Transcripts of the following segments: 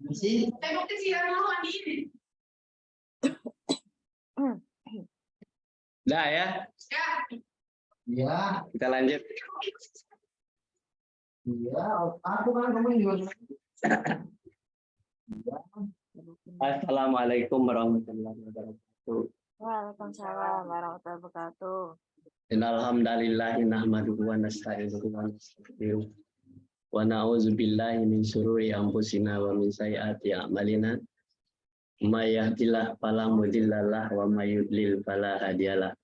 Masih? Tengok ke sini mau ini. Dah ya? Ya. Iya. Kita lanjut. Iya, aku kan kamu juga. Assalamualaikum warahmatullahi wabarakatuh. Waalaikumsalam warahmatullahi wabarakatuh. Innalhamdalillahi nahmaduhu wa nasta'inuhu wa nastaghfiruh. Wa na'udzu billahi min syururi anfusina wa min sayyiati a'malina. May yahdihillahu fala mudhillalah wa may yudlil fala hadiyalah.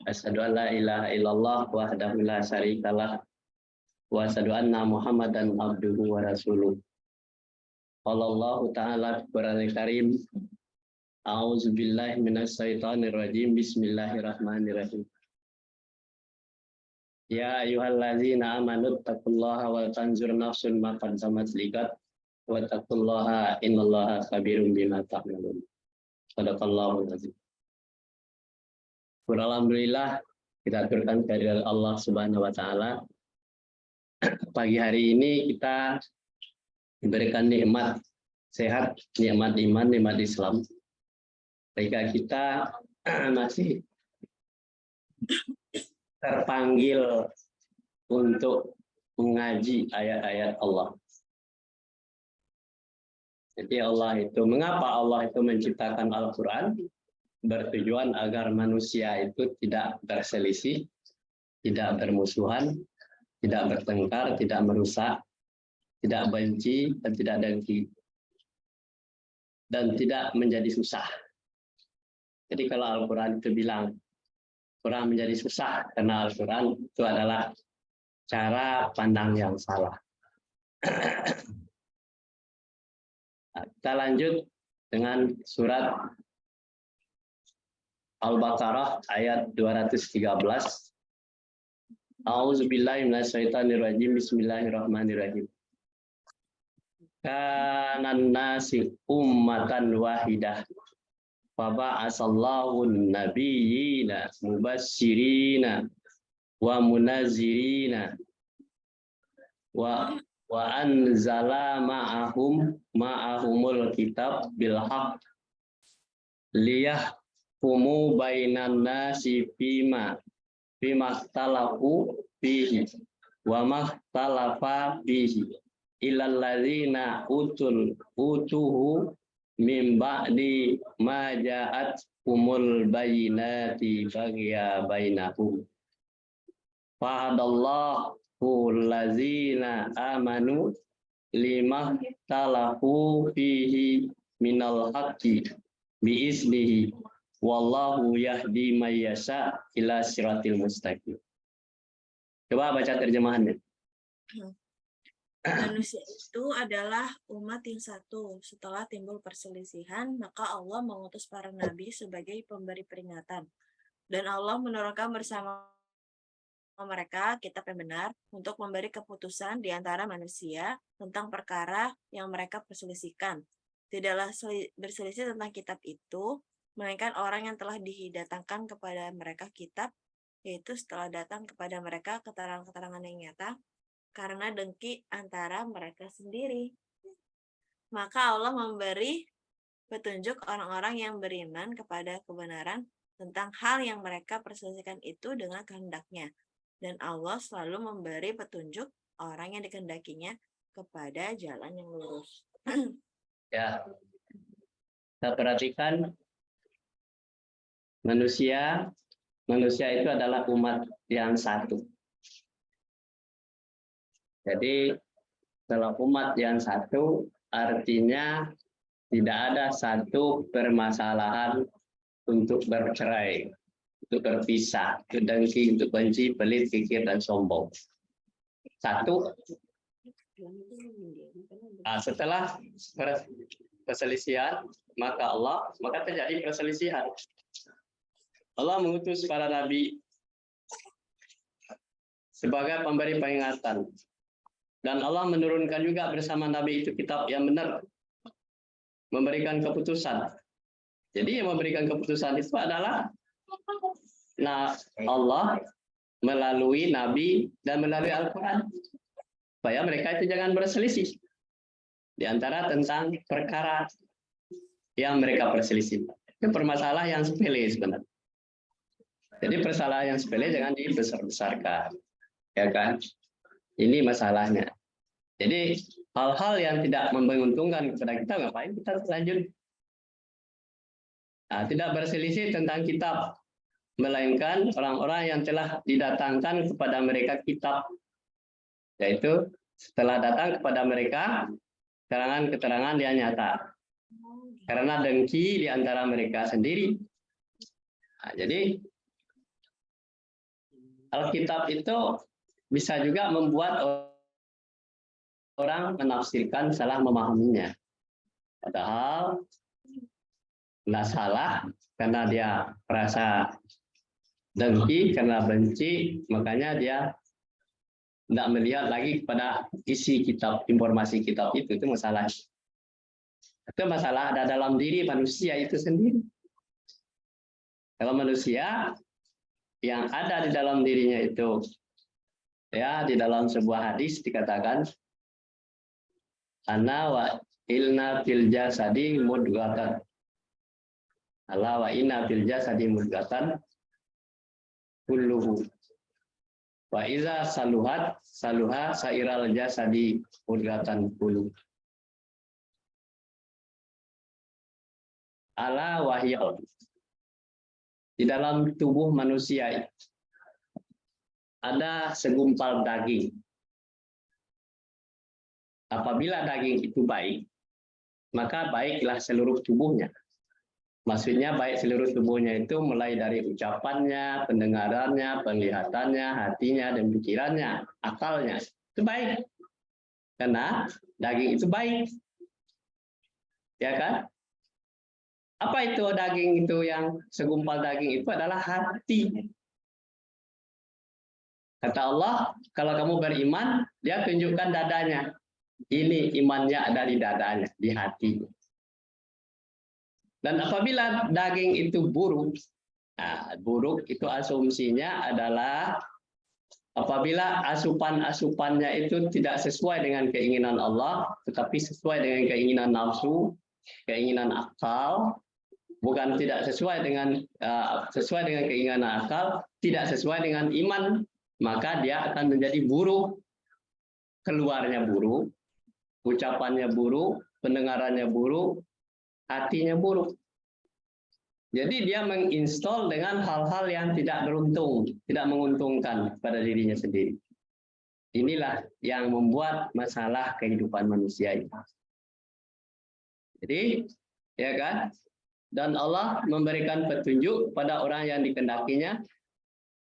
Asyhadu an la ilaha illallah wahdahu la syarikalah wa asyhadu anna Muhammadan abduhu wa rasuluh. Qallallahu ta'ala Qur'anul Karim. A'udzu billahi minasyaitonir rajim. Bismillahirrahmanirrahim. Ya ayyuhallazina amanu taqullaha wa tanzur nafsun ma qaddamat liqad wa taqullaha innallaha khabirum bima ta'malun. Shadaqallahul azim. Alhamdulillah kita aturkan kehadirat Allah Subhanahu wa taala. Pagi hari ini kita diberikan nikmat sehat, nikmat iman, nikmat Islam. Ketika kita masih terpanggil untuk mengaji ayat-ayat Allah. Jadi mengapa Allah itu menciptakan Al-Quran? Bertujuan agar manusia itu tidak berselisih, tidak bermusuhan, tidak bertengkar, tidak merusak, tidak benci, dan tidak dengki, dan tidak menjadi susah. Jadi kalau Al-Quran itu bilang Quran menjadi susah karena Al-Quran itu adalah cara pandang yang salah. Kita lanjut dengan surat Al-Baqarah ayat 213. A'udzubillahi minasyaitonirrajim. Bismillahirrahmanirrahim. Kanan nasi ummatan wahidah. Fa ba'asallahu nabiyyina mubasyirina wa munazirina wa anzala ma'ahumul kitab bil haqq liyahkumu bainan nasi fima ikhtalafu fihi wa makhtalafa fihi illal ladzina utuhu min ba'di ma ja'at humul bayyinati baghya bainahum fahadallahu allazina amanu lima talafu fihi minal haqqi biiznihi wallahu yahdi may yasha ila siratil mustaqim. Coba baca terjemahannya. Manusia itu adalah umat yang satu. Setelah timbul perselisihan, maka Allah mengutus para nabi sebagai pemberi peringatan. Dan Allah menurunkan bersama mereka kitab yang benar untuk memberi keputusan di antara manusia tentang perkara yang mereka perselisihkan. Tidaklah berselisih tentang kitab itu, melainkan orang yang telah didatangkan kepada mereka kitab, yaitu setelah datang kepada mereka keterangan-keterangan yang nyata, karena dengki antara mereka sendiri. Maka Allah memberi petunjuk orang-orang yang beriman kepada kebenaran tentang hal yang mereka perselisihkan itu dengan kehendaknya. Dan Allah selalu memberi petunjuk orang yang dikehendakinya kepada jalan yang lurus. Ya, kita perhatikan manusia itu adalah umat yang satu. Jadi kalau umat yang satu artinya tidak ada satu permasalahan untuk bercerai, untuk berpisah, untuk dengki, untuk benci, pelit, kikir, dan sombong. Satu. Nah, setelah perselisihan, maka terjadi perselisihan. Allah mengutus para nabi sebagai pemberi peringatan. Dan Allah menurunkan juga bersama Nabi itu kitab yang benar. Memberikan keputusan. Jadi yang memberikan keputusan itu adalah Allah, melalui Nabi dan melalui Al-Quran. Supaya mereka itu jangan berselisih di antara tentang perkara yang mereka perselisih. Itu permasalahan yang sepele sebenarnya. Jadi permasalahan yang sepele jangan dibesar-besarkan. Ya kan? Ini masalahnya. Jadi hal-hal yang tidak menguntungkan kepada kita, ngapain kita lanjut? Nah, tidak berselisih tentang kitab, melainkan orang-orang yang telah didatangkan kepada mereka kitab, yaitu setelah datang kepada mereka keterangan-keterangan yang nyata. Karena dengki di antara mereka sendiri. Nah, jadi Alkitab itu bisa juga membuat orang menafsirkan salah memahaminya. Padahal nggak salah, karena dia merasa dengki, karena benci, makanya dia tidak melihat lagi kepada isi kitab, informasi kitab itu masalah. Itu masalah ada dalam diri manusia itu sendiri. Kalau manusia yang ada di dalam dirinya itu, ya, di dalam sebuah hadis dikatakan, ana wa ilna fil jasadi mudghatan. Ala wa inna fil jasadi mudghatan kulluhu. Wa iza saluhat saluha sairal jasadi mudghatan kulluhu. Ala wahya. Di dalam tubuh manusia ada segumpal daging. Apabila daging itu baik, maka baiklah seluruh tubuhnya. Maksudnya baik seluruh tubuhnya itu mulai dari ucapannya, pendengarannya, penglihatannya, hatinya, dan pikirannya, akalnya. Itu baik. Karena daging itu baik. Ya kan? Apa itu daging itu, yang segumpal daging itu adalah hati. Kata Allah, kalau kamu beriman, dia tunjukkan dadanya. Ini imannya ada di dadanya, di hati. Dan apabila daging itu buruk, nah, buruk itu asumsinya adalah apabila asupan-asupannya itu tidak sesuai dengan keinginan Allah, tetapi sesuai dengan keinginan nafsu, keinginan akal, bukan tidak sesuai dengan keinginan akal, tidak sesuai dengan iman, maka dia akan menjadi buruk. Keluarnya buruk, ucapannya buruk, pendengarannya buruk, hatinya buruk. Jadi dia menginstall dengan hal-hal yang tidak beruntung, tidak menguntungkan pada dirinya sendiri. Inilah yang membuat masalah kehidupan manusia itu. Jadi, ya kan? Dan Allah memberikan petunjuk pada orang yang dikehendakinya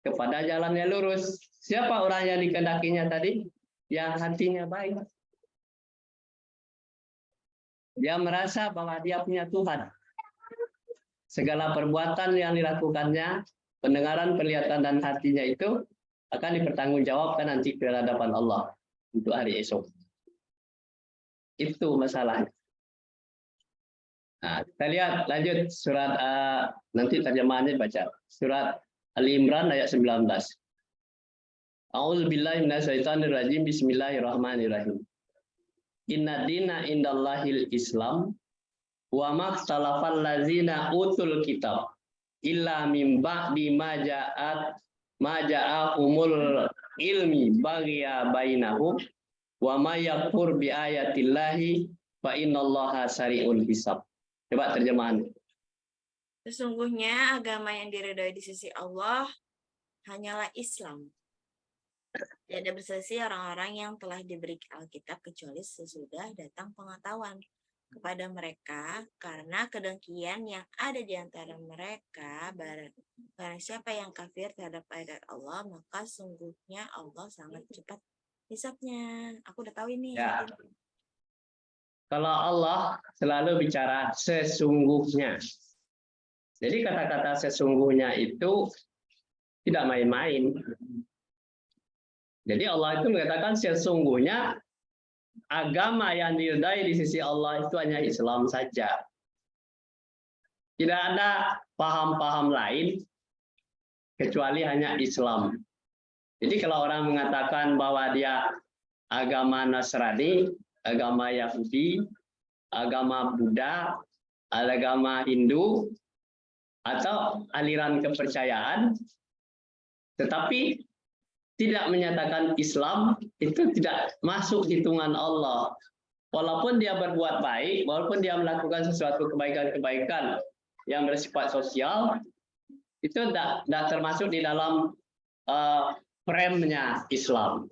kepada jalan yang lurus. Siapa orang yang dikehendakinya tadi? Yang hatinya baik. Dia merasa bahwa dia punya Tuhan. Segala perbuatan yang dilakukannya, pendengaran, penglihatan, dan hatinya itu akan dipertanggungjawabkan nanti di hadapan Allah untuk hari esok. Itu masalahnya. Nah, kita lihat lanjut surat nanti terjemahannya baca. Surat Ali Imran ayat 19. A'udzubillahi minasyaitonirrajim. Bismillahirrahmanirrahim. Inna dina indallahil Islam wa makhtalafal ladzina utul kitab illa min ba'di ma ja'ahumul ilmi bagya bainahum wa may yakfur bi ayatillahi fa innallaha sari'ul hisab. Coba terjemahan. Sesungguhnya agama yang diridhoi di sisi Allah hanyalah Islam. Tidak berselisih orang-orang yang telah diberi Alkitab kecuali sesudah datang pengetahuan kepada mereka, karena kedengkian yang ada di antara mereka. Barang siapa yang kafir terhadap ayat Allah, maka sungguhnya Allah sangat cepat hisabnya. Aku udah tahu ini. Ya. Kalau Allah selalu bicara sesungguhnya. Jadi kata-kata sesungguhnya itu tidak main-main. Jadi Allah itu mengatakan sesungguhnya agama yang diridai di sisi Allah itu hanya Islam saja. Tidak ada paham-paham lain kecuali hanya Islam. Jadi kalau orang mengatakan bahwa dia agama Nasrani, agama Yahudi, agama Buddha, agama Hindu, atau aliran kepercayaan, tetapi tidak menyatakan Islam, itu tidak masuk hitungan Allah. Walaupun dia berbuat baik, walaupun dia melakukan sesuatu kebaikan-kebaikan yang bersifat sosial, itu tidak termasuk di dalam frame-nya Islam.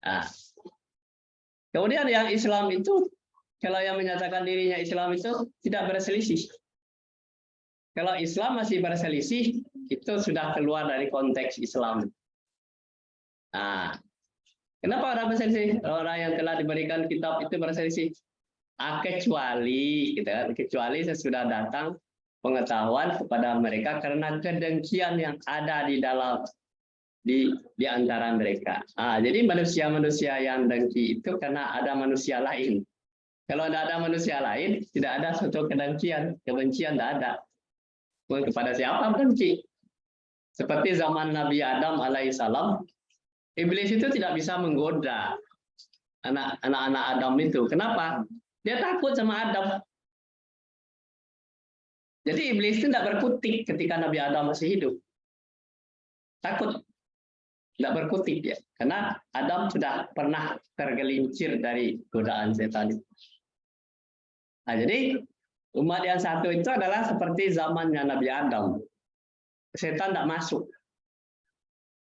Nah, kemudian yang Islam itu, kalau yang menyatakan dirinya Islam itu tidak berselisih. Kalau Islam masih berselisih, itu sudah keluar dari konteks Islam. Nah, kenapa orang berselisih? Orang yang telah diberikan kitab itu berselisih. Kecuali, gitu kan? Kecuali sesudah datang pengetahuan kepada mereka karena kedengkian yang ada di dalam di antara mereka. Jadi manusia-manusia yang dengki itu karena ada manusia lain. Kalau tidak ada manusia lain, tidak ada suatu kedengkian, kebencian tidak ada. Kepada siapa benci? Seperti zaman Nabi Adam alaihissalam, iblis itu tidak bisa menggoda anak-anak Adam itu. Kenapa? Dia takut sama Adam. Jadi iblis itu tidak berkutik ketika Nabi Adam masih hidup. Takut. Tidak berkutik ya. Karena Adam sudah pernah tergelincir dari godaan setan itu. Nah, jadi umat yang satu itu adalah seperti zamannya Nabi Adam. Setan tidak masuk.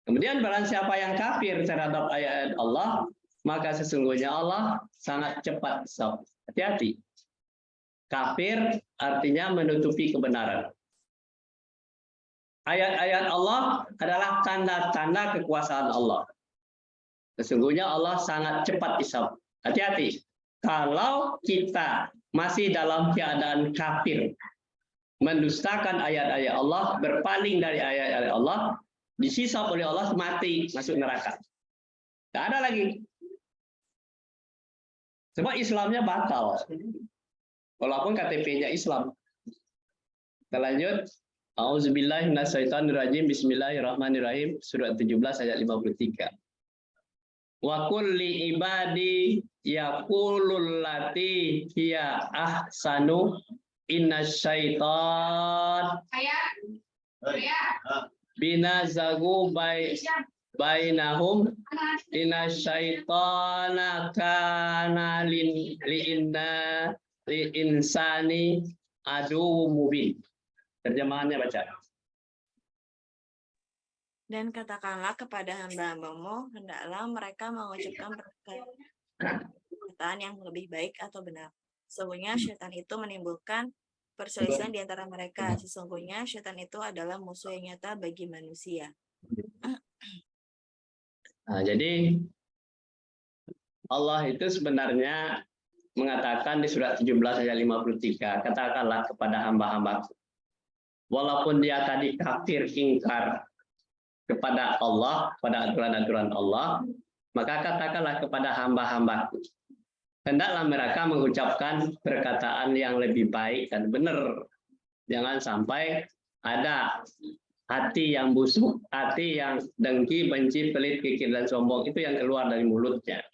Kemudian barang siapa yang kafir terhadap ayat Allah, maka sesungguhnya Allah sangat cepat. Hati-hati. Kafir artinya menutupi kebenaran. Ayat-ayat Allah adalah tanda-tanda kekuasaan Allah. Sesungguhnya Allah sangat cepat hisab. Hati-hati. Kalau kita masih dalam keadaan kafir, mendustakan ayat-ayat Allah, berpaling dari ayat-ayat Allah, disisap oleh Allah, mati, masuk neraka. Tidak ada lagi. Sebab Islamnya batal. Walaupun KTP-nya Islam. Kita lanjut. A'udzubillahi minasyaitonirrajim. Bismillahirrahmanirrahim. Surat 17 ayat 53. Wa kulli ibadi yaqulul lati hiya ahsanu innasyaiton binazagu bainahum inasyaitona kana li insani adu mubin. Terjemahannya baca. Dan katakanlah kepada hamba-hambamu, hendaklah mereka mengucapkan perkataan yang lebih baik atau benar. Sesungguhnya syaitan itu menimbulkan perselisihan di antara mereka. Sesungguhnya syaitan itu adalah musuh yang nyata bagi manusia. Nah, jadi Allah itu sebenarnya mengatakan di surat 17 ayat 53, katakanlah kepada hamba-hambaku, walaupun dia tadi kafir ingkar kepada Allah, pada aturan-aturan Allah, maka katakanlah kepada hamba-hambaku, hendaklah mereka mengucapkan perkataan yang lebih baik dan benar. Jangan sampai ada hati yang busuk, hati yang dengki, benci, pelit, kikir, dan sombong, itu yang keluar dari mulutnya.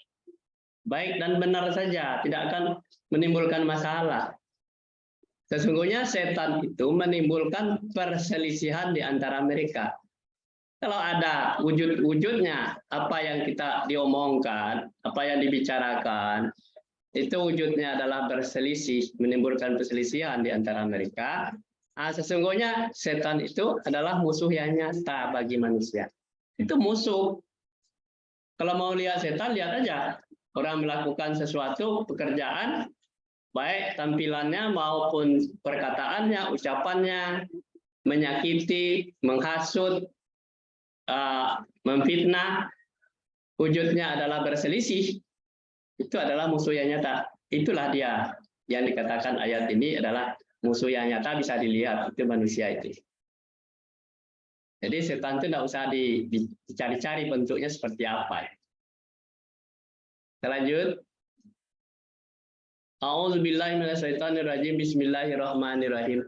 Baik dan benar saja, tidak akan menimbulkan masalah. Sesungguhnya setan itu menimbulkan perselisihan di antara mereka. Kalau ada wujud-wujudnya, apa yang kita diomongkan, apa yang dibicarakan, itu wujudnya adalah berselisih, menimbulkan perselisihan di antara mereka. Sesungguhnya setan itu adalah musuh yang nyata bagi manusia. Itu musuh. Kalau mau lihat setan, lihat aja. Orang melakukan sesuatu pekerjaan, baik tampilannya maupun perkataannya, ucapannya, menyakiti, menghasut, memfitnah, wujudnya adalah berselisih, itu adalah musuh yang nyata. Itulah dia yang dikatakan ayat ini adalah musuh yang nyata, bisa dilihat, itu manusia itu. Jadi setan itu tidak usah dicari-cari bentuknya seperti apa. Kita lanjut. A'udzubillahi minasyaitonirrajim. Bismillahirrahmanirrahim.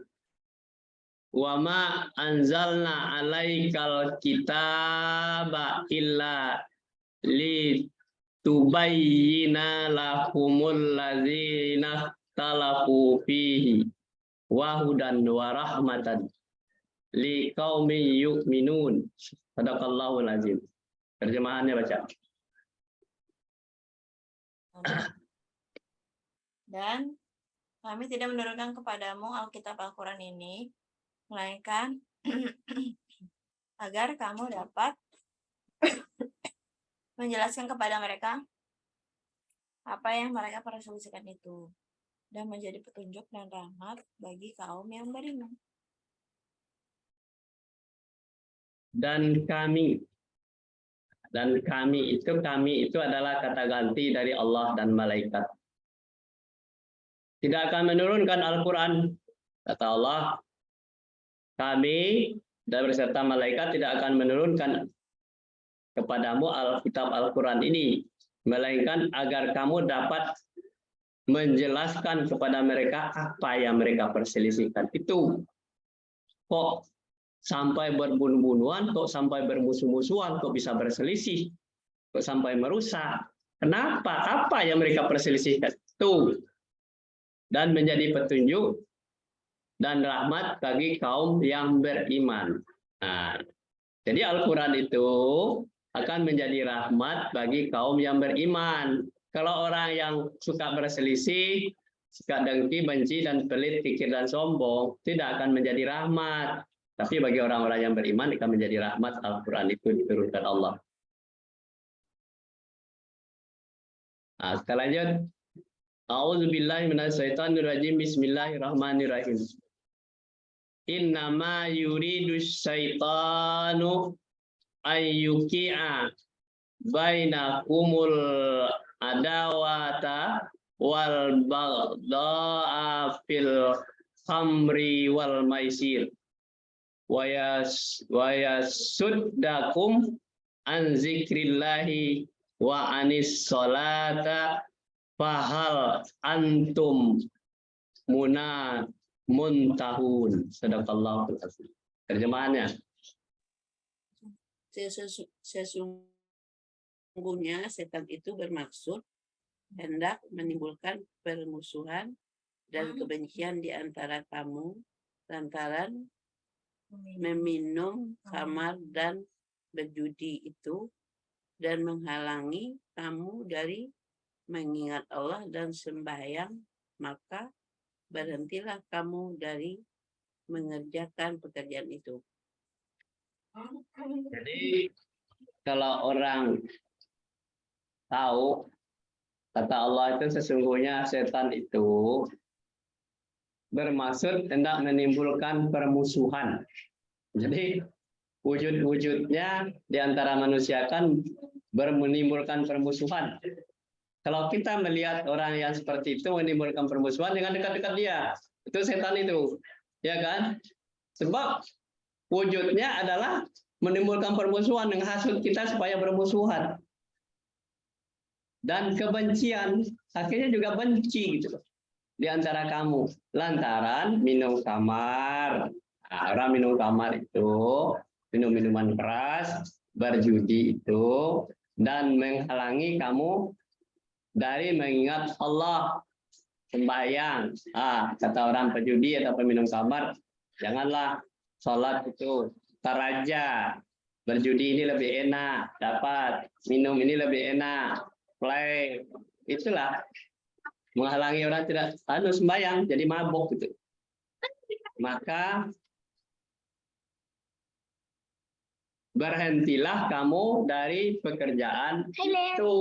wa ma anzalna alaikal kitaba illa li tubayyina lahumul ladzina talafu fihi wa hudan wa rahmatan liqaumin yu'minun. Shadaqallahul azim. Terjemahannya baca. Dan kami tidak menurunkan kepadamu Alkitab Al-Quran ini, melainkan agar kamu dapat menjelaskan kepada mereka apa yang mereka perselisihkan itu, dan menjadi petunjuk dan rahmat bagi kaum yang beriman. Dan kami itu adalah kata ganti dari Allah dan malaikat. Tidak akan menurunkan Al-Quran, kata Allah, kami dan beserta malaikat tidak akan menurunkan kepadamu Alkitab Al-Quran ini, melainkan agar kamu dapat menjelaskan kepada mereka apa yang mereka perselisihkan. Itu kok sampai berbunuh-bunuhan, kok sampai bermusuh-musuhan, kok bisa berselisih, kok sampai merusak. Kenapa? Apa yang mereka perselisihkan? Tuh. Dan menjadi petunjuk dan rahmat bagi kaum yang beriman. Nah, jadi Al-Quran itu akan menjadi rahmat bagi kaum yang beriman. Kalau orang yang suka berselisih, suka dengki, benci, dan pelit, pikir, dan sombong, tidak akan menjadi rahmat. Tapi bagi orang-orang yang beriman akan menjadi rahmat. Al-Quran itu diturunkan Allah. Nah, kita lanjut. A'udzubillahi minasyaitonirrajim. Bismillahirrahmanirrahim. Innama yuridu syaitanu ayyuki'a bainakumul adawata wal baghdha'a fil khamri wal maisir wa yasuddakum an zikrillahi wa anis salata fahal antum muntahun. Sadaqallahul azim. Terjemahannya, sesungguhnya setan itu bermaksud hendak menimbulkan permusuhan dan kebencian di antara kamu lantaran meminum khamar dan berjudi itu, dan menghalangi kamu dari mengingat Allah dan sembahyang, maka berhentilah kamu dari mengerjakan pekerjaan itu. jadi kalau orang tahu, kata Allah itu sesungguhnya setan itu bermaksud hendak menimbulkan permusuhan. Jadi wujud-wujudnya di antara manusia kan menimbulkan permusuhan. Kalau kita melihat orang yang seperti itu menimbulkan permusuhan dengan dekat-dekat dia, itu setan itu, ya kan? Sebab wujudnya adalah menimbulkan permusuhan, menghasut kita supaya bermusuhan. Dan kebencian, akhirnya juga benci gitu di antara kamu, lantaran minum khamar. Nah, orang minum khamar itu, minum minuman keras, berjudi itu, dan menghalangi kamu dari mengingat Allah, sembahyang. Kata orang pejudi atau peminum khamar, janganlah sholat itu, taraja, berjudi ini lebih enak, dapat minum ini lebih enak, play, itulah menghalangi orang tidak sembahyang, jadi mabuk gitu. Maka berhentilah kamu dari pekerjaan itu.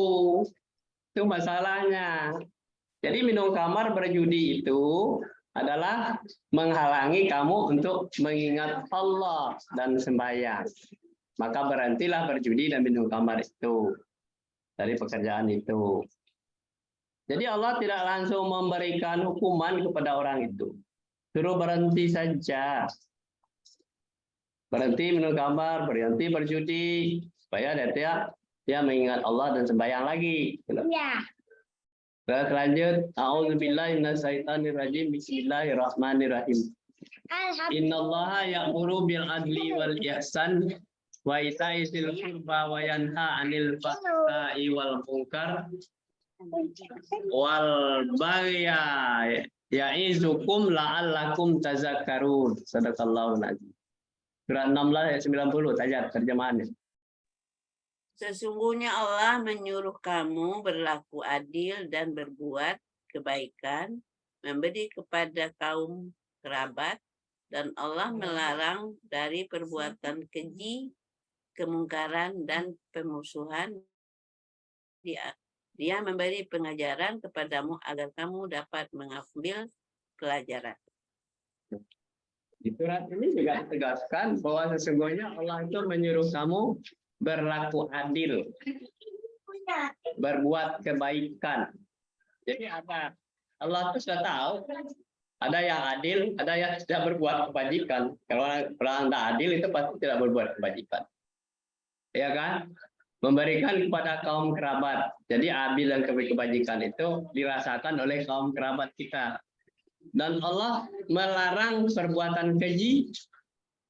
Itu masalahnya. Jadi minum khamar, berjudi itu adalah menghalangi kamu untuk mengingat Allah dan sembahyang. Maka berhentilah berjudi dan minum khamar itu dari pekerjaan itu. Jadi Allah tidak langsung memberikan hukuman kepada orang itu. Suruh berhenti saja. Berhenti minum khamar, berhenti berjudi, supaya dia mengingat Allah dan sembahyang lagi. Ya. Lanjut. A'udzubillahi minasyaitonirrajim. Bismillahirrahmanirrahim. Innallaha ya'muru bil adli wal ihsan wa ita'i dzil qurba wa yanha 'anil fahsya'i wal munkar wal bagya ya'izukum la'allakum tazakkarun. Sadaqallahul azim. Surat 16 ayat 90 saja terjemahannya. Sesungguhnya Allah menyuruh kamu berlaku adil dan berbuat kebaikan, memberi kepada kaum kerabat, dan Allah melarang dari perbuatan keji, kemungkaran, dan pemusuhan. Dia memberi pengajaran kepadamu agar kamu dapat mengambil pelajaran. Di surat ini juga ditegaskan bahwa sesungguhnya Allah itu menyuruh kamu berlaku adil, berbuat kebaikan. Jadi apa? Allah itu sudah tahu ada yang adil, ada yang tidak berbuat kebajikan. Kalau orang tidak adil itu pasti tidak berbuat kebajikan. Ya kan? Memberikan kepada kaum kerabat. Jadi adil dan kebajikan itu dirasakan oleh kaum kerabat kita. Dan Allah melarang perbuatan keji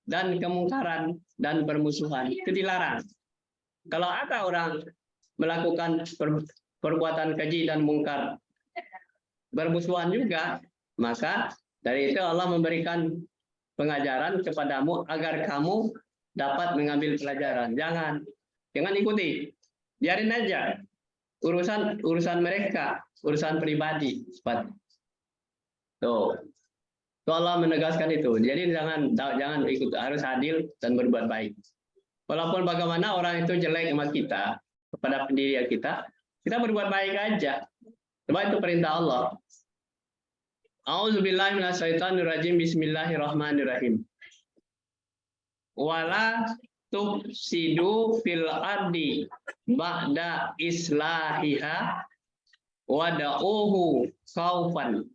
dan kemungkaran dan permusuhan. Itu dilarang. Kalau ada orang melakukan perbuatan keji dan mungkar, bermusuhan juga, maka dari itu Allah memberikan pengajaran kepadamu agar kamu dapat mengambil pelajaran. Jangan ikuti, biarin aja urusan mereka, urusan pribadi. Tuh, Allah menegaskan itu. Jadi jangan ikut, harus adil dan berbuat baik. Walaupun bagaimana orang itu jelek sama kita, kepada pendiri kita berbuat baik aja. Sebab itu perintah Allah. A'udzubillahi minasyaitonirrajim. Bismillahirrahmanirrahim. Wala tufsidu fil ardi ba'da islahiha wada'uhu khaufan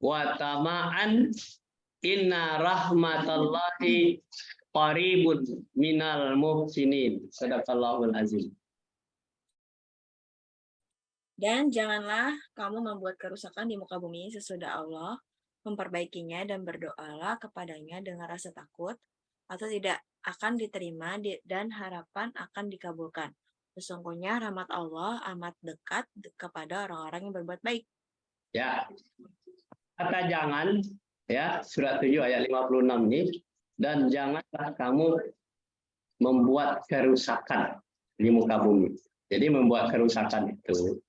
wa tama'an inna rahmatallahi qaribun minal muhsinin. Sadaqallahul azim. Dan janganlah kamu membuat kerusakan di muka bumi sesudah Allah memperbaikinya, dan berdoalah kepadanya dengan rasa takut atau tidak akan diterima dan harapan akan dikabulkan. Sesungguhnya rahmat Allah amat dekat kepada orang-orang yang berbuat baik. Ya. Kata jangan, ya, surat 7 ayat 56 ini, dan janganlah kamu membuat kerusakan di muka bumi. Jadi membuat kerusakan itu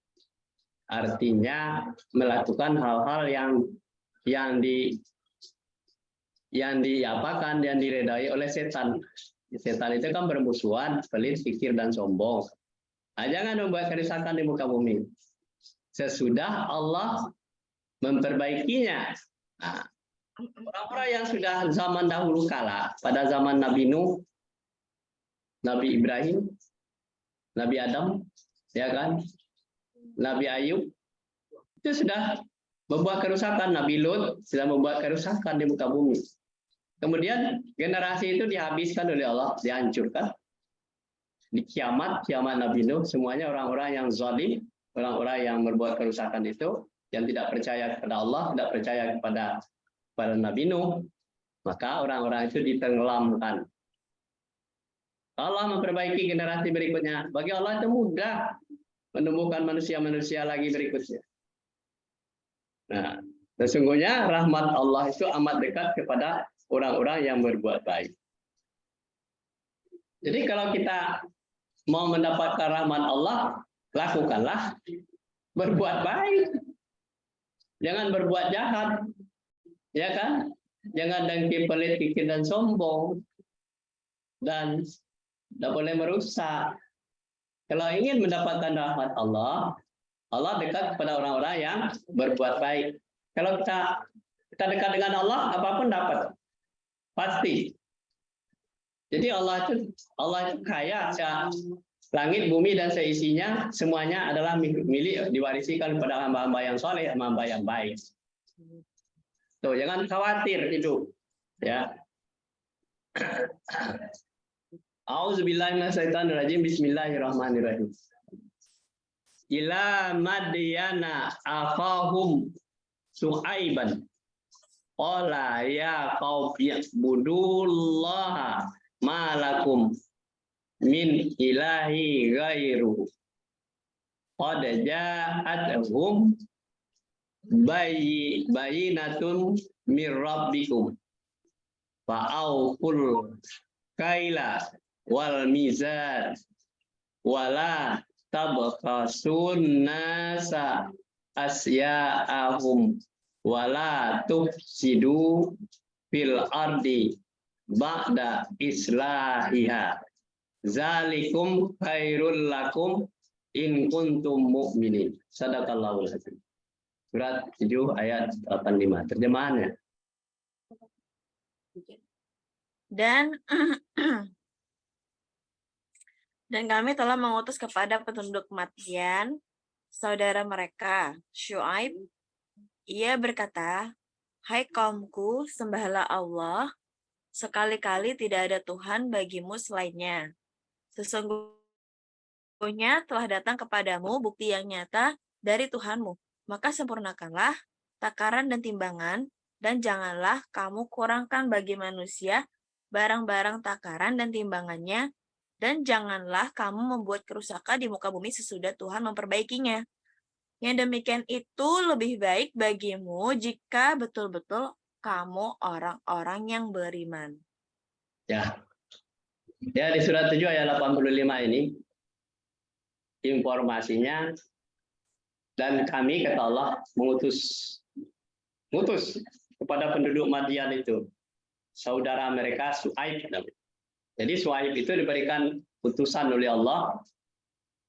artinya melakukan hal-hal yang diredai oleh setan. Setan itu kan bermusuhan, pelit, pikir, dan sombong. Nah, jangan membuat kerusakan di muka bumi. Sesudah Allah memperbaikinya. Nah, orang-orang yang sudah zaman dahulu kala, pada zaman Nabi Nuh, Nabi Ibrahim, Nabi Adam, ya kan, Nabi Ayub, itu sudah membuat kerusakan. Nabi Lut sudah membuat kerusakan di muka bumi. Kemudian generasi itu dihabiskan oleh Allah, dihancurkan. Di kiamat Nabi Nuh, semuanya orang-orang yang zalim, orang-orang yang berbuat kerusakan itu, yang tidak percaya kepada Allah, tidak percaya kepada Nabi Nuh, maka orang-orang itu ditenggelamkan. Allah memperbaiki generasi berikutnya. Bagi Allah itu mudah menumbuhkan manusia-manusia lagi berikutnya. Nah, sesungguhnya rahmat Allah itu amat dekat kepada orang-orang yang berbuat baik. Jadi kalau kita mau mendapatkan rahmat Allah, lakukanlah berbuat baik. Jangan berbuat jahat, ya kan? Jangan dengki, pelit, kikir, dan sombong, dan tidak boleh merusak. Kalau ingin mendapatkan rahmat Allah, Allah dekat kepada orang-orang yang berbuat baik. Kalau kita dekat dengan Allah, apapun dapat, pasti. Jadi Allah itu kaya. Langit, bumi, dan seisinya semuanya adalah milik, diwarisikan kepada hamba-hamba yang soleh, hamba yang baik. Tuh, jangan khawatir itu, ya. A'udzubillahi minasyaitonirrajim. Bismillahirrahmanirrahim. Ila madyana akhahum Syu'aiban qala ya qaumi ibudullaha ma lakum min ilahi ghairu qad ja'atuhum bayinatun mir rabbikum fa'auful kaila wal mizan wala tabqasun nasa asya'ahum wala tufsidu fil ardi ba'da islahiha zalikum khairul lakum in kuntum mu'minin. Sadaqallahul azim. Surat 7 ayat 85. Terjemahannya. Dan dan kami telah mengutus kepada penduduk Madyan, saudara mereka, Syuaib. Ia berkata, hai kaumku, sembahlah Allah, sekali-kali tidak ada Tuhan bagimu selainnya. Sesungguhnya telah datang kepadamu bukti yang nyata dari Tuhanmu. Maka sempurnakanlah takaran dan timbangan, dan janganlah kamu kurangkan bagi manusia barang-barang takaran dan timbangannya, dan janganlah kamu membuat kerusakan di muka bumi sesudah Tuhan memperbaikinya. Yang demikian itu lebih baik bagimu jika betul-betul kamu orang-orang yang beriman. Ya. Ya, di surat 7 ayat 85 ini informasinya, dan kami kata Allah mengutus kepada penduduk Madian itu saudara mereka Syuaib. Jadi Syuaib itu diberikan utusan oleh Allah.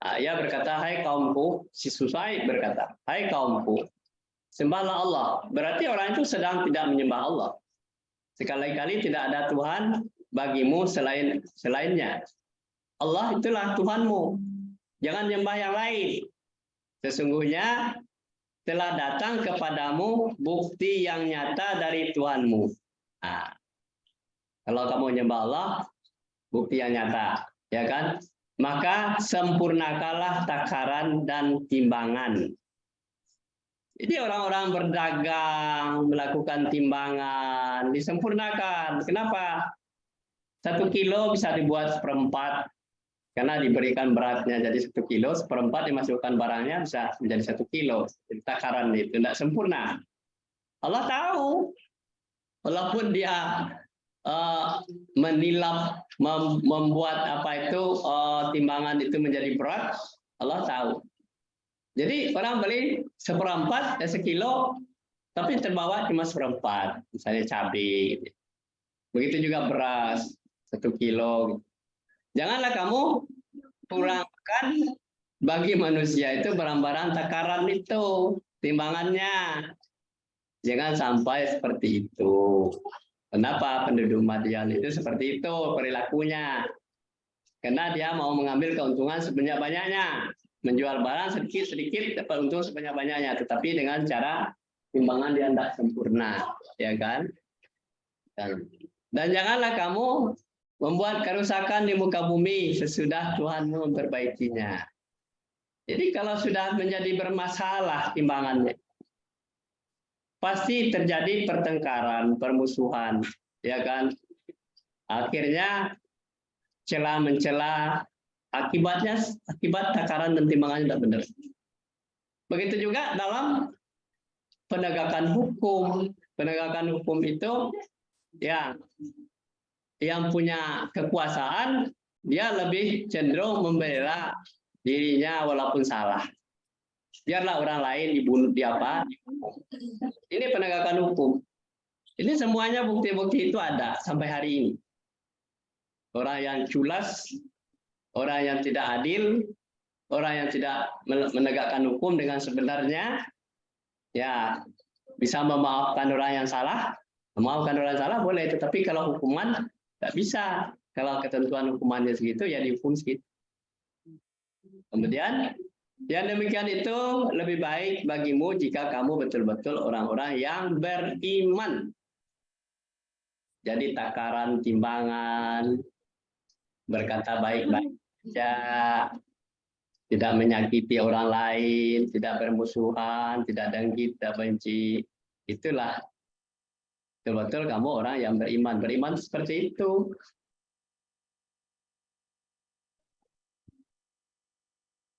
Ia berkata, hai kaumku, si Syuaib berkata, hai kaumku, sembahlah Allah. Berarti orang itu sedang tidak menyembah Allah. Sekali-kali tidak ada Tuhan bagimu selainnya. Allah itulah Tuhanmu. Jangan menyembah yang lain. Sesungguhnya telah datang kepadamu bukti yang nyata dari Tuhanmu. Nah, kalau kamu menyembah Allah, bukti yang nyata, ya kan? Maka sempurnakanlah takaran dan timbangan. Jadi orang-orang berdagang, melakukan timbangan, disempurnakan. Kenapa? 1 kilo bisa dibuat seperempat, karena diberikan beratnya. Jadi 1 kilo, seperempat dimasukkan barangnya bisa menjadi 1 kilo. Jadi takaran itu tidak sempurna. Allah tahu. Walaupun dia menilap, membuat timbangan itu menjadi berat, Allah tahu. Jadi orang beli seperempat, 1 kilo, tapi terbawa cuma seperempat, misalnya cabai. Begitu juga beras, 1 kilo. Janganlah kamu kurangkan bagi manusia itu barang-barang takaran itu, timbangannya. Jangan sampai seperti itu. Kenapa penduduk Madian itu seperti itu perilakunya? Karena dia mau mengambil keuntungan sebanyak-banyaknya. Menjual barang sedikit-sedikit dapat untung sebanyak-banyaknya. Tetapi dengan cara timbangan dia tidak sempurna. Ya kan? Dan janganlah kamu membuat kerusakan di muka bumi sesudah Tuhan memperbaikinya. Jadi kalau sudah menjadi bermasalah timbangannya, pasti terjadi pertengkaran, permusuhan, ya kan? Akhirnya celah-mencela, akibat takaran dan timbangannya tidak benar. Begitu juga dalam penegakan hukum. Penegakan hukum itu ya, yang punya kekuasaan, dia lebih cenderung membela dirinya walaupun salah. Biarlah orang lain dibunuh, Ini penegakan hukum. Ini semuanya bukti-bukti itu ada sampai hari ini. Orang yang culas, orang yang tidak adil, orang yang tidak menegakkan hukum dengan sebenarnya, ya bisa memaafkan orang yang salah. Memaafkan orang yang salah boleh, tetapi kalau hukuman tidak bisa. Kalau ketentuan hukumannya segitu, ya dihukum segitu. Kemudian, yang demikian itu lebih baik bagimu jika kamu betul-betul orang-orang yang beriman. Jadi takaran, timbangan, berkata baik-baik saja, tidak menyakiti orang lain, tidak bermusuhan, tidak dengki, tidak benci. Itulah betul-betul kamu orang yang beriman. Beriman seperti itu.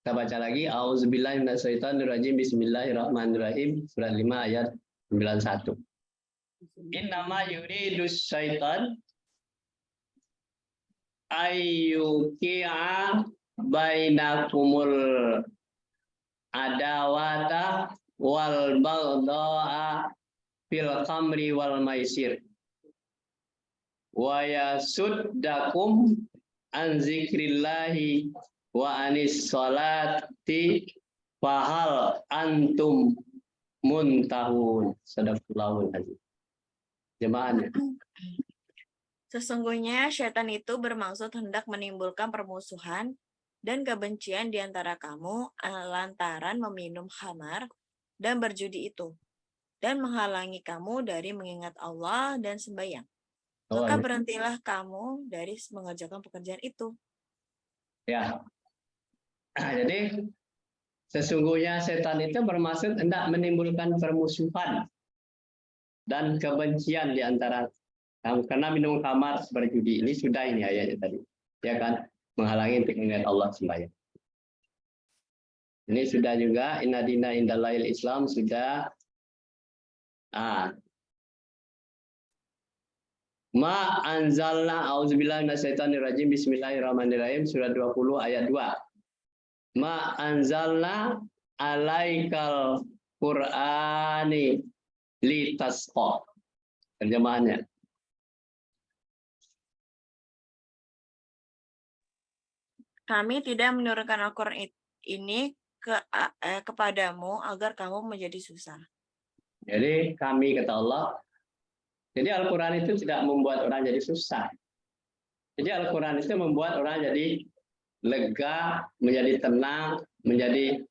Kita baca lagi. Auzubillahi minasyaitonirrajim. Bismillahirrahmanirrahim. Surat 5 ayat 91. Innama yuridus syaitan ayyuki'a bainakumul adawata wal baghdha'a fil khamri wal maisir wa yasuddakum an zikrillahi wa anis salati fahal antum muntahun. Sadaqallahul azim. Jemaahnya. Sesungguhnya syaitan itu bermaksud hendak menimbulkan permusuhan dan kebencian di antara kamu lantaran meminum khamar dan berjudi itu, dan menghalangi kamu dari mengingat Allah dan sembahyang. Maka berhentilah kamu dari mengerjakan pekerjaan itu. Ya. Jadi sesungguhnya setan itu bermaksud hendak menimbulkan permusuhan dan kebencian di antara kamu karena minum khamar berjudi. Ini sudah ini ayatnya tadi. Ya kan? Menghalangi untuk mengingat Allah sembahyang. Ini sudah juga inna dina indalail Islam sudah ma anzalna auzubillahi minasyaitonirrajim bismillahirrahmanirrahim surat 20 ayat 2. Ma anzalna alaikal qur'ani litasqa. Terjemahannya. Kami tidak menurunkan Al-Quran ini kepadamu agar kamu menjadi susah. Jadi kami kata Allah. Jadi Al-Quran itu tidak membuat orang jadi susah. Jadi Al-Quran itu membuat orang jadi lega, menjadi tenang, menjadi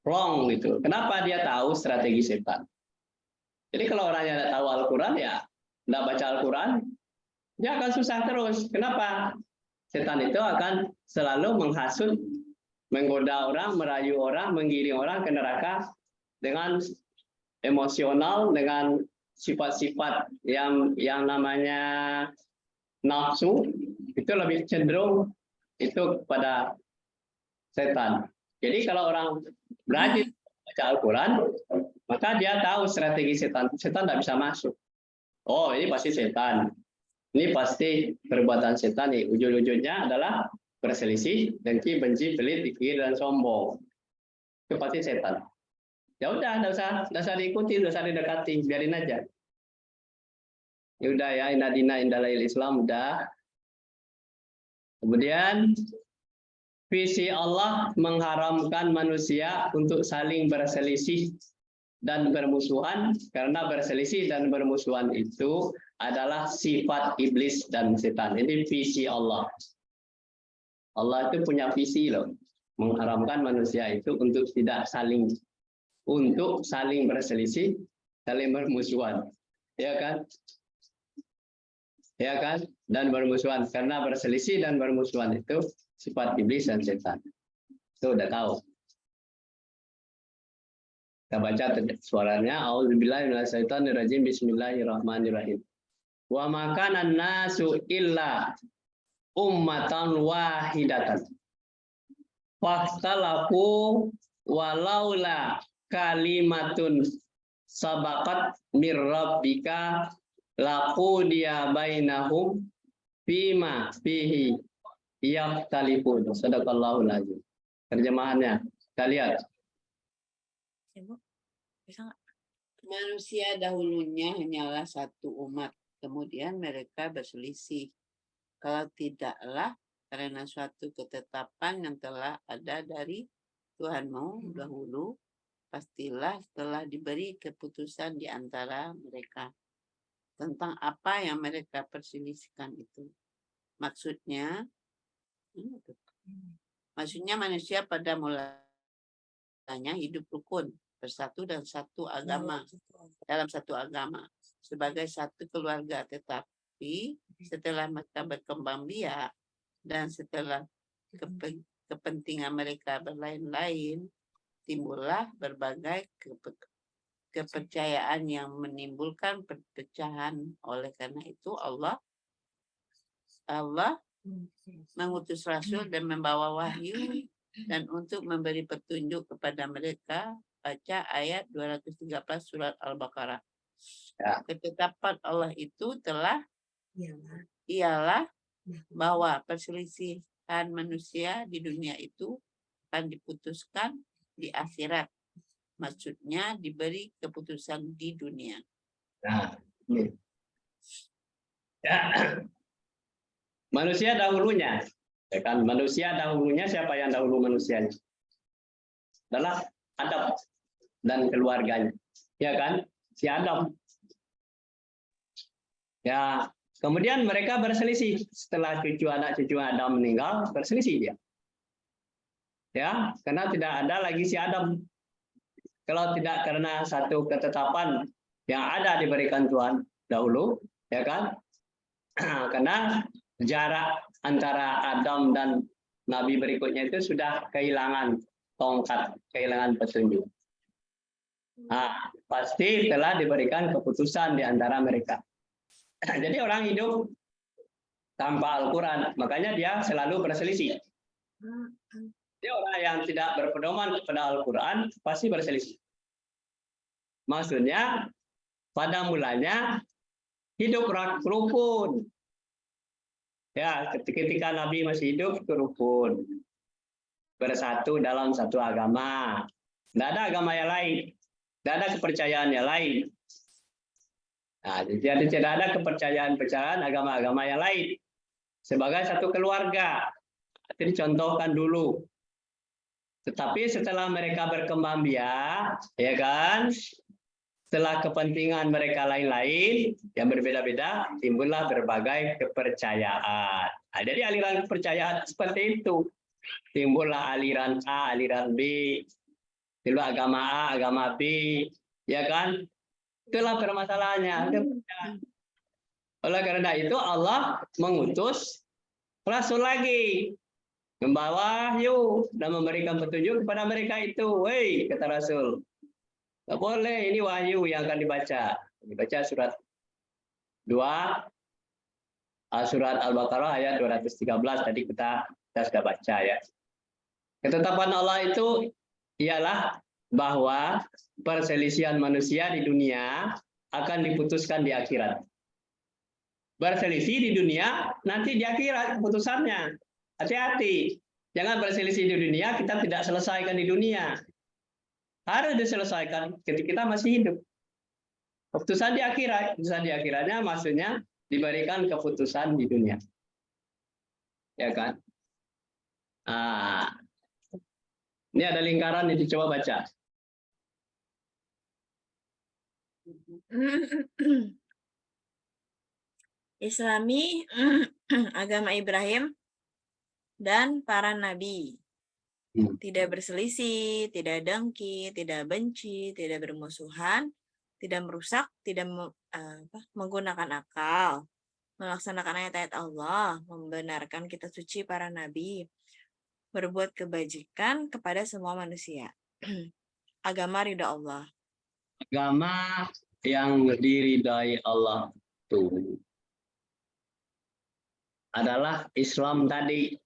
plong gitu. Kenapa? Dia tahu strategi setan. Jadi kalau orang yang tidak tahu Al-Quran ya tidak baca Al-Quran, dia akan susah terus. Kenapa? Setan itu akan selalu menghasut, menggoda orang, merayu orang, menggiring orang ke neraka dengan emosional, dengan sifat-sifat yang namanya nafsu, itu lebih cenderung itu kepada setan. Jadi kalau orang rajin baca Al-Quran, maka dia tahu strategi setan. Setan tidak bisa masuk. Oh, ini pasti setan. Ini pasti perbuatan setan. Ujung-ujungnya adalah berselisih, dengki, benci, pelit, iri, dan sombong. Itu pasti setan. Ya udah, nggak usah diikuti, nggak usah didekati, biarin aja. Ya udah ya, inna dina indalail Islam udah. Kemudian visi Allah mengharamkan manusia untuk saling berselisih dan bermusuhan, karena berselisih dan bermusuhan itu adalah sifat iblis dan setan. Ini visi Allah. Allah itu punya visi loh, mengharamkan manusia itu untuk tidak saling berselisih, saling bermusuhan, ya kan? Ya kan? Dan bermusuhan, karena berselisih dan bermusuhan itu sifat iblis dan setan. Itu udah tahu. Kita baca suaranya. Auzubillahi minasyaitonirrajim. Bismillahirrahmanirrahim. Wa makanan nasu illa ummatan wahidatan. Fahtalafu walaula kalimatun sabaqat mir rabbika laqudiya bainahum fima fihi yaftalifun. Sadaqallahul azim. Terjemahannya, kita lihat. Bisa nggak? Manusia dahulunya hanyalah satu umat, kemudian mereka berselisih. Kalau tidaklah karena suatu ketetapan yang telah ada dari Tuhanmu dahulu, pastilah telah diberi keputusan di antara mereka tentang apa yang mereka perselisihkan itu. Maksudnya manusia pada mulanya hidup rukun, bersatu dan satu agama, dalam satu agama, sebagai satu keluarga. Tetapi setelah mereka berkembang biak dan setelah kepentingan mereka berlain-lain, timbullah berbagai kepercayaan yang menimbulkan perpecahan. Oleh karena itu Allah mengutus Rasul dan membawa wahyu dan untuk memberi petunjuk kepada mereka. Baca ayat 213 surat Al-Baqarah. Ya. Ketetapan Allah itu ialah bahwa perselisihan manusia di dunia itu akan diputuskan di akhirat. Maksudnya diberi keputusan di dunia. Nah, ini. Ya. Manusia dahulunya, ya kan? Manusia dahulunya, siapa yang dahulu manusianya? Adalah Adam dan keluarganya, ya kan? Si Adam. Ya, kemudian mereka berselisih setelah anak cucu Adam meninggal, berselisih dia. Ya, karena tidak ada lagi si Adam. Kalau tidak karena satu ketetapan yang ada diberikan Tuhan dahulu, ya kan? Karena jarak antara Adam dan Nabi berikutnya itu sudah kehilangan tongkat, kehilangan petunjuk. Nah, pasti telah diberikan keputusan di antara mereka. Jadi orang hidup tanpa Al-Quran, makanya dia selalu berselisih. Dia orang yang tidak berpedoman kepada Al-Quran pasti berselisih. Maksudnya pada mulanya hidup rukun. Ya, ketika Nabi masih hidup itu rukun. Bersatu dalam satu agama. Tidak ada agama yang lain. Tidak ada kepercayaan yang lain. Nah, jadi tidak ada kepercayaan agama-agama yang lain. Sebagai satu keluarga. Itu dicontohkan dulu. Tetapi setelah mereka berkembang biak, ya kan? Setelah kepentingan mereka lain-lain yang berbeda-beda, timbullah berbagai kepercayaan. Nah, jadi aliran kepercayaan seperti itu. Timbullah aliran A, aliran B, timbul agama A, agama B, ya kan? Itulah permasalahannya. Oleh karena itu Allah mengutus Rasul lagi, membawa wahyu dan memberikan petunjuk kepada mereka itu. Woi, kata Rasul, nggak boleh, ini wahyu yang akan dibaca. Dibaca surat 2, surat Al-Baqarah ayat 213 tadi kita sudah baca ya. Ketetapan Allah itu ialah bahwa perselisihan manusia di dunia akan diputuskan di akhirat. Berselisih di dunia, nanti di akhirat keputusannya. Hati-hati, jangan berselisih di dunia, kita tidak selesaikan di dunia. Harus diselesaikan ketika kita masih hidup. Keputusan di akhirat, keputusan di akhiratnya maksudnya diberikan keputusan di dunia. Ya kan? Ini ada lingkaran yang dicoba baca. Islami, agama Ibrahim, dan para nabi. Tidak berselisih, tidak dengki, tidak benci, tidak bermusuhan, tidak merusak, tidak menggunakan akal, melaksanakan ayat-ayat Allah, membenarkan kitab suci para nabi, berbuat kebajikan kepada semua manusia. Agama ridha Allah. Agama yang diridai Allah itu adalah Islam tadi.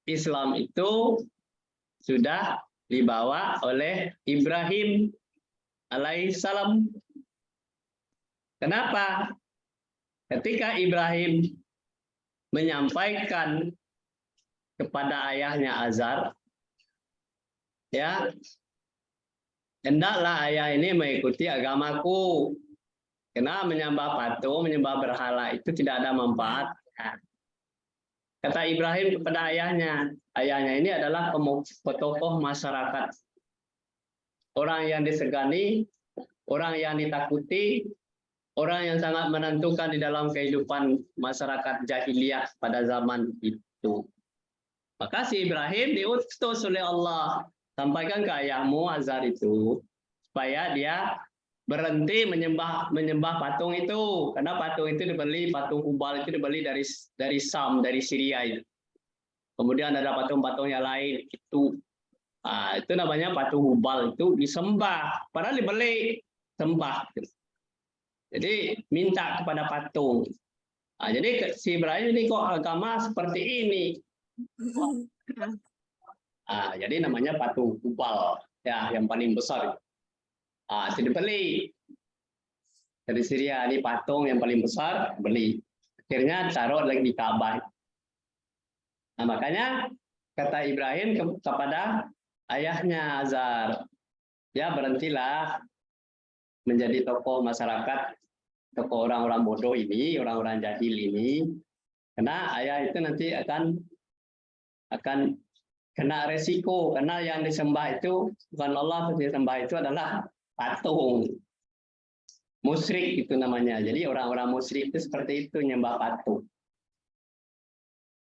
Islam itu sudah dibawa oleh Ibrahim alaihissalam. Kenapa? Ketika Ibrahim menyampaikan kepada ayahnya Azar, ya, hendaklah ayah ini mengikuti agamaku. Karena menyembah patung, menyembah berhala itu tidak ada manfaat. Kata Ibrahim kepada ayahnya ini adalah tokoh masyarakat. Orang yang disegani, orang yang ditakuti, orang yang sangat menentukan di dalam kehidupan masyarakat jahiliyah pada zaman itu. Maka si Ibrahim diutus oleh Allah, sampaikan ke ayahmu Azar itu, supaya dia berhenti menyembah patung itu, karena patung itu dibeli, patung Hubal itu dibeli dari Sam, dari Syria itu. Kemudian ada patung-patung yang lain itu. Itu namanya patung Hubal, itu disembah, padahal dibeli, sembah. Jadi minta kepada patung. Jadi si Ibrahim ini kok agama seperti ini. Jadi namanya patung Hubal, ya, yang paling besar. Itu dibeli dari Syria, ini patung yang paling besar, beli. Akhirnya taruh lagi di Ka'bah. Nah, makanya kata Ibrahim kepada ayahnya Azar, ya berhentilah menjadi tokoh masyarakat, tokoh orang-orang bodoh ini, orang-orang jahil ini, karena ayah itu nanti akan kena resiko, karena yang disembah itu bukan Allah, yang disembah itu adalah patung. Musyrik itu namanya. Jadi orang-orang musyrik itu seperti itu, nyembah patung.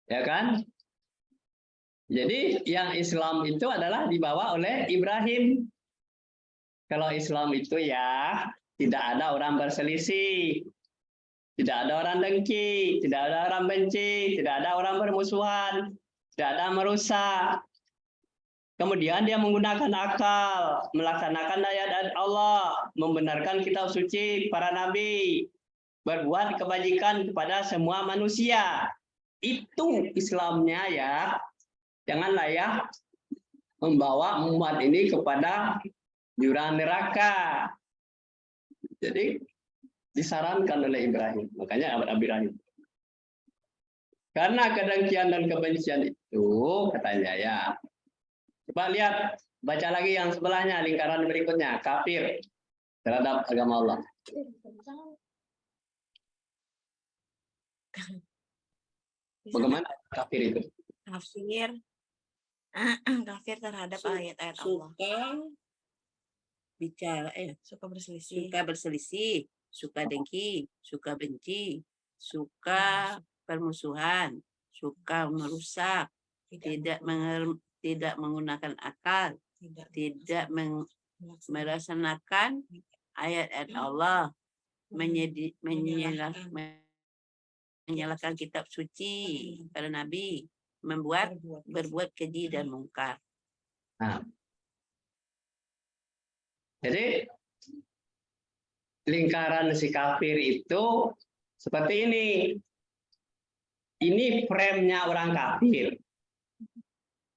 Ya kan? Jadi yang Islam itu adalah dibawa oleh Ibrahim. Kalau Islam itu ya tidak ada orang berselisih, tidak ada orang dengki, tidak ada orang benci, tidak ada orang bermusuhan, tidak ada merusak. Kemudian dia menggunakan akal, melaksanakan ayat Allah, membenarkan kitab suci para nabi, berbuat kebajikan kepada semua manusia. Itu Islamnya ya. Janganlah ya membawa umat ini kepada jurang neraka. Jadi disarankan oleh Ibrahim. Makanya Ibrahim. Karena kedengkian dan kebencian itu, katanya ya. Coba lihat, baca lagi yang sebelahnya, lingkaran berikutnya, kafir terhadap agama Allah. Bagaimana kafir itu? Kafir terhadap ayat-ayat Allah. Suka berselisih, suka dengki, suka benci, suka permusuhan, suka merusak, tidak menggunakan akal, tidak melaksanakan ayat-ayat Allah, menyalahkan kitab suci para nabi, berbuat keji dan mungkar. Nah, jadi lingkaran si kafir itu seperti ini. Ini frame-nya orang kafir.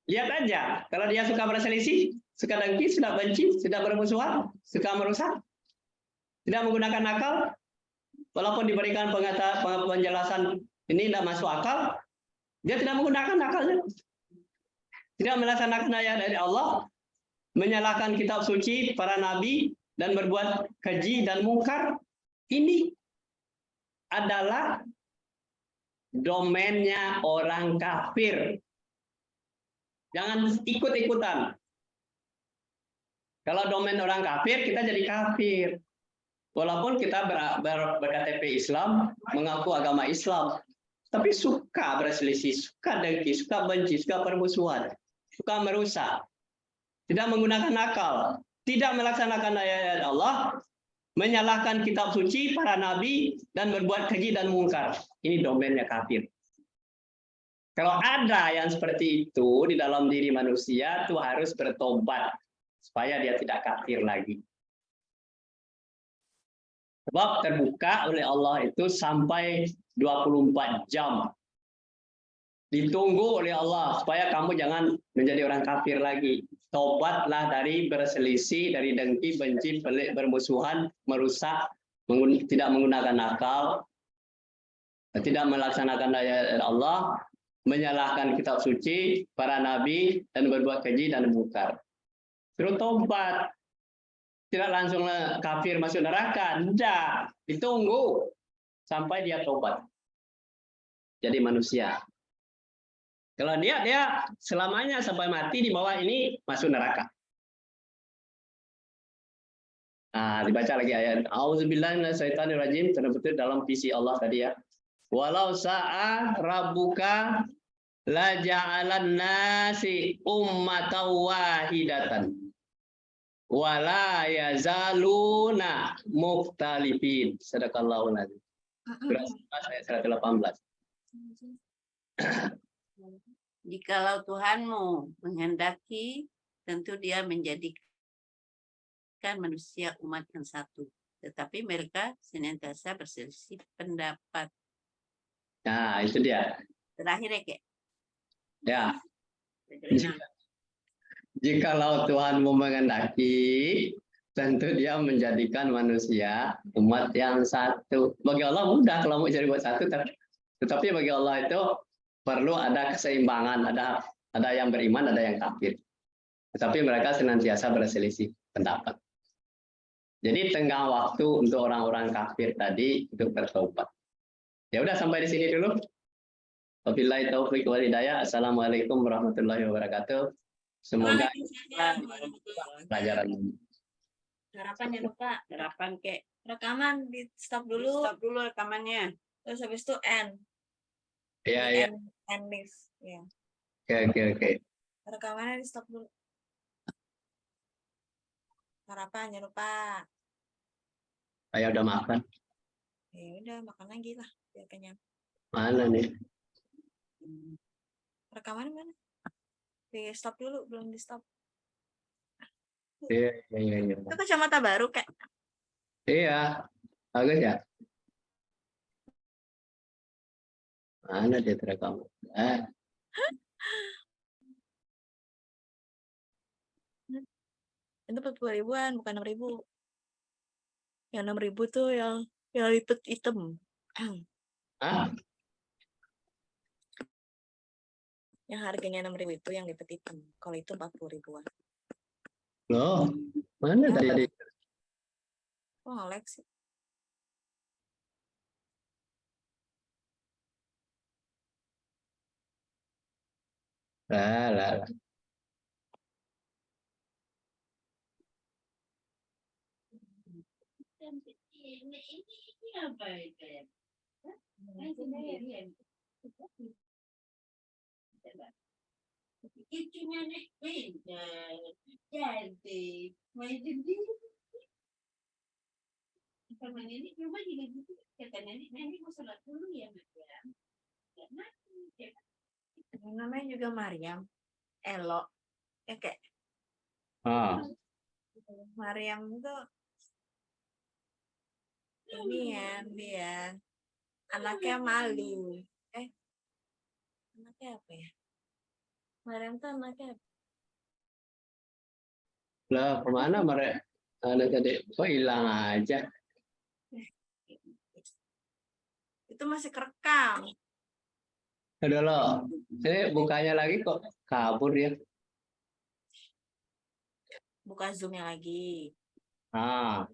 Lihat aja, kalau dia suka berselisih, suka dengki, suka benci, suka bermusuhan, suka merusak, tidak menggunakan akal, walaupun diberikan penjelasan ini tidak masuk akal, dia tidak menggunakan akalnya, tidak melaksanakan ayat dari Allah, menyalahkan kitab suci para nabi dan berbuat keji dan mungkar. Ini adalah domainnya orang kafir. Jangan ikut-ikutan. Kalau domain orang kafir, kita jadi kafir. Walaupun kita berKTP Islam, mengaku agama Islam, tapi suka berselisih, suka dengki, suka benci, suka permusuhan, suka merusak, tidak menggunakan akal, tidak melaksanakan ayat Allah, menyalahkan kitab suci para nabi dan berbuat keji dan mungkar. Ini domainnya kafir. Kalau ada yang seperti itu di dalam diri manusia, itu harus bertobat supaya dia tidak kafir lagi. Sebab terbuka oleh Allah itu sampai 24 jam. Ditunggu oleh Allah supaya kamu jangan menjadi orang kafir lagi. Tobatlah dari berselisih, dari dengki, benci, pelik, bermusuhan, merusak, tidak menggunakan akal, tidak melaksanakan ayat Allah, menyalahkan kitab suci, para nabi, dan berbuat keji dan mungkar. Suruh tobat. Tidak langsung kafir masuk neraka. Tidak. Ditunggu sampai dia tobat. Jadi manusia. Kalau dia selamanya sampai mati di bawah ini masuk neraka. Dibaca lagi ayat. Auzubillahi minasyaitonirrajim. Betul dalam visi Allah tadi ya. Walau sa'a rabbuka la ja'alan nasi ummatan wahidatan wala yazaluna mukhtalifin. Sadaqallahul adzim. Surah ayat 118. Jikalau Tuhanmu menghendaki tentu dia menjadikan manusia umat yang satu. Tetapi mereka senantiasa berselisih pendapat. Nah, itu dia. Terakhir ya, Kek. Ya, jikalau Tuhan menghendaki, tentu dia menjadikan manusia umat yang satu. Bagi Allah mudah kalau mau jadi buat satu, tetapi bagi Allah itu perlu ada keseimbangan, ada yang beriman, ada yang kafir. Tetapi mereka senantiasa berselisih pendapat. Jadi tenggang waktu untuk orang-orang kafir tadi untuk bertobat. Ya udah sampai di sini dulu. Wabillahi taufiq wal hidayah. Assalamualaikum warahmatullahi wabarakatuh. Semoga pelajaran Harapan ya lupa. Harapan, Kek. Rekaman di stop dulu. Stop dulu rekamannya. Terus habis itu end. ya Di ya. end leave. Ya. Oke. Rekamannya di stop dulu. Harapan jangan lupa. Saya udah makan. Ya udah makan lagi lah biar kenyang. Mana nih? Rekamannya mana? Di stop dulu, belum di stop. Iya. Itu kacamata baru kayak. Iya. Bagus ya. Mana dia terekam? Itu 40 ribuan, bukan 6.000. Yang 6.000 tuh yang lipet hitam. Hah? Yang harganya 6.000 itu yang lipet hitam. Kalau itu 40 ribuan. Loh, mana tadi? Oh, nge-lag sih. Lah. Ini apa itu ya? Itunya nih beda. Jadi, main sendiri. Sama nenek rumah juga gitu. Kata nenek mau sholat dulu ya, Mak ya. Karena Namanya juga Mariam. Elo. Ya kayak Mariam tuh ini ya, dia anaknya malu. Anaknya apa ya? Mariam tuh anaknya apa? Lah, kemana mereka? Ada tadi, kok hilang aja? Itu masih kerekam. Udah loh, ini bukanya lagi kok kabur ya? Buka zoomnya lagi. Ah,